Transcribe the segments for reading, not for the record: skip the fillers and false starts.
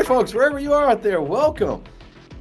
folks, wherever you are out there, welcome.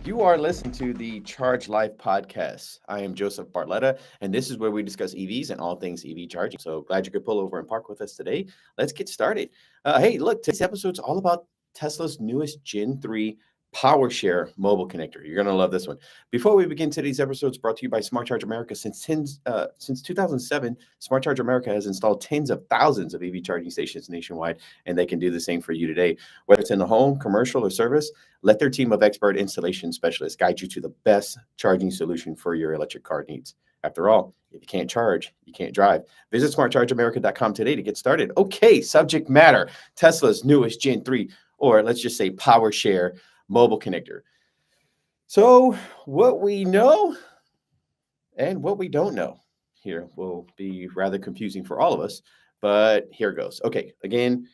You are listening to the Charge Life podcast. I am Joseph Barletta, and this is where we discuss EVs and all things EV charging. So glad you could pull over and park with us today. Let's get started. Hey, look, today's episode's all about Tesla's newest Gen 3 powershare mobile connector. You're going to love this one. Before we begin today's episodes, brought to you by Smart Charge America. Since 2007, Smart Charge America has installed tens of thousands of EV charging stations nationwide, and they can do the same for you today. Whether it's in the home, commercial, or service, let their team of expert installation specialists guide you to the best charging solution for your electric car needs. After all, if you can't charge, you can't drive. Visit smartchargeamerica.com today to get started. Okay, subject matter, Tesla's newest Gen 3, or let's just say PowerShare mobile connector. So what we know and what we don't know here will be rather confusing for all of us, but here goes. Okay, again,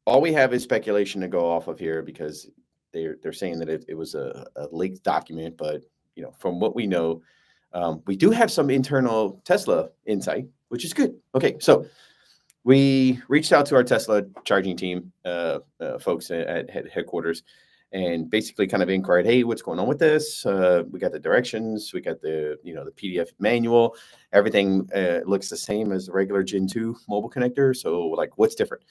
all we have is speculation to go off of here because they're saying that it was a leaked document, but from what we know, we do have some internal Tesla insight, which is good. Okay, so we reached out to our Tesla charging team, folks at headquarters, and basically kind of inquired, hey, what's going on with this? We got the directions, we got the the PDF manual, everything looks the same as the regular Gen 2 mobile connector. So like, what's different?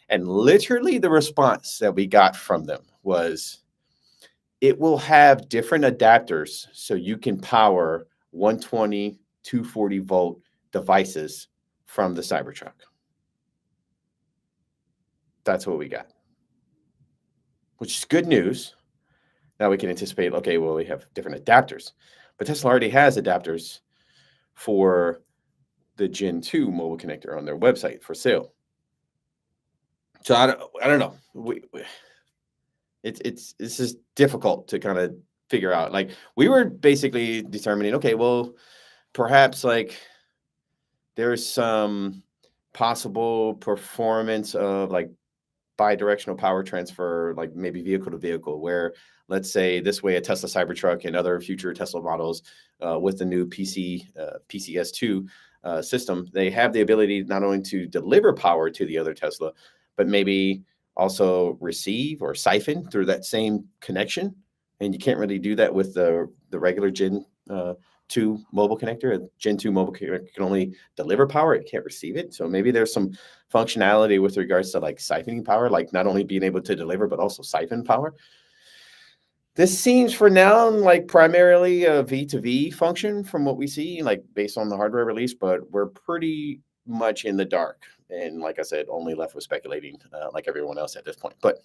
And literally the response that we got from them was, it will have different adapters so you can power 120, 240 volt devices from the Cybertruck. That's what we got, which is good news. Now we can anticipate, okay, well, we have different adapters, but Tesla already has adapters for the Gen 2 mobile connector on their website for sale. So I don't know. This is difficult to kind of figure out. Like, we were basically determining, okay, well, perhaps like there's some possible performance of like bi-directional power transfer, like maybe vehicle to vehicle, where let's say this way a Tesla Cybertruck and other future Tesla models with the new PCS2 system, they have the ability not only to deliver power to the other Tesla, but maybe also receive or siphon through that same connection. And you can't really do that with the regular Gen 2 mobile connector. A Gen 2 mobile connector can only deliver power, it can't receive it. So maybe there's some functionality with regards to like siphoning power, like not only being able to deliver, but also siphon power. This seems for now like primarily a V2V function from what we see, like based on the hardware release, but we're pretty much in the dark. And like I said, only left with speculating like everyone else at this point. But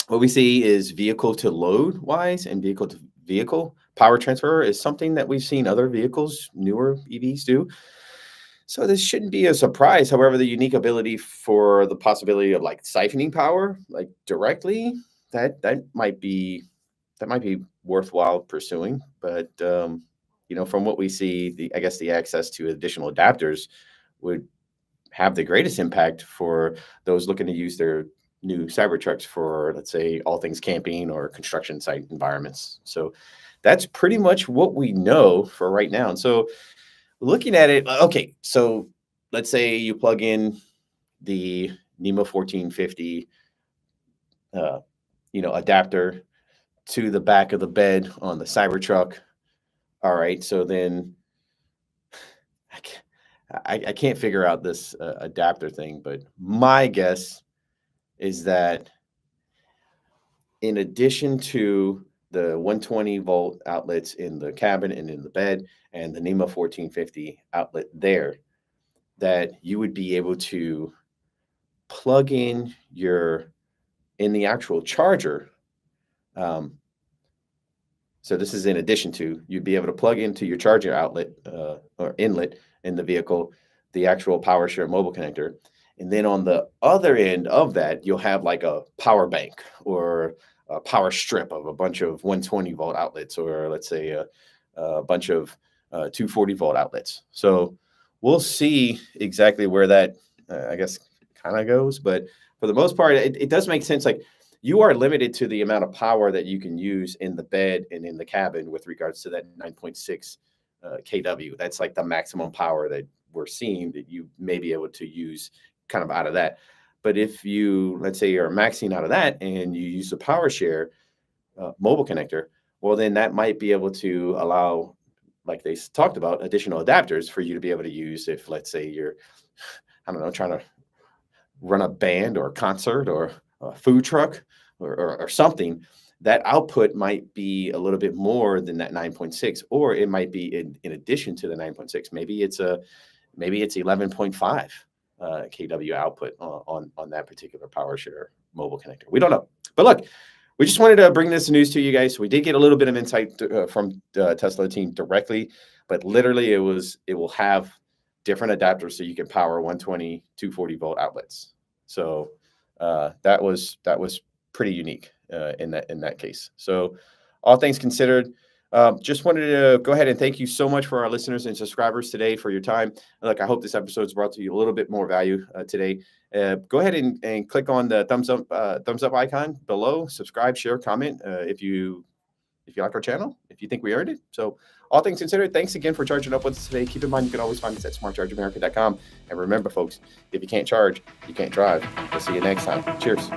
what we see is vehicle to load wise and vehicle to vehicle power transfer is something that we've seen other vehicles, newer EVs do. So this shouldn't be a surprise. However, the unique ability for the possibility of like siphoning power, like directly, that might be worthwhile pursuing. But from what we see, I guess the access to additional adapters would have the greatest impact for those looking to use their new Cybertrucks for, let's say, all things camping or construction site environments. So that's pretty much what we know for right now. And so looking at it, okay, so let's say you plug in the NEMA 1450 adapter to the back of the bed on the Cybertruck. All right, so then I can't figure out this adapter thing, but my guess is that in addition to the 120 volt outlets in the cabin and in the bed and the NEMA 1450 outlet there, that you would be able to plug in the actual charger. So this is in addition to, you'd be able to plug into your charger outlet or inlet in the vehicle, the actual PowerShare mobile connector. And then on the other end of that, you'll have like a power bank or a power strip of a bunch of 120 volt outlets, or let's say a bunch of 240 volt outlets. So we'll see exactly where that, I guess, kind of goes. But for the most part, it does make sense. Like, you are limited to the amount of power that you can use in the bed and in the cabin with regards to that 9.6 kW. That's like the maximum power that we're seeing that you may be able to use kind of out of that. But if you, let's say you're maxing out of that and you use the PowerShare mobile connector, well, then that might be able to allow, like they talked about, additional adapters for you to be able to use if, let's say, you're, I don't know, trying to run a band or a concert or a food truck or something. That output might be a little bit more than that 9.6, or it might be in addition to the 9.6. Maybe it's 11.5 kW output on that particular PowerShare mobile connector. We don't know, but look, we just wanted to bring this news to you guys. We did get a little bit of insight from Tesla team directly, but literally it will have different adapters so you can power 120, 240 volt outlets. So that was pretty unique in that case. So all things considered, just wanted to go ahead and thank you so much for our listeners and subscribers today for your time. Look, I hope this episode's brought to you a little bit more value today. Go ahead and click on the thumbs up icon below. Subscribe, share, comment if you like our channel, if you think we earned it. So all things considered, thanks again for charging up with us today. Keep in mind, you can always find us at smartchargeamerica.com. And remember, folks, if you can't charge, you can't drive. We'll see you next time. Cheers.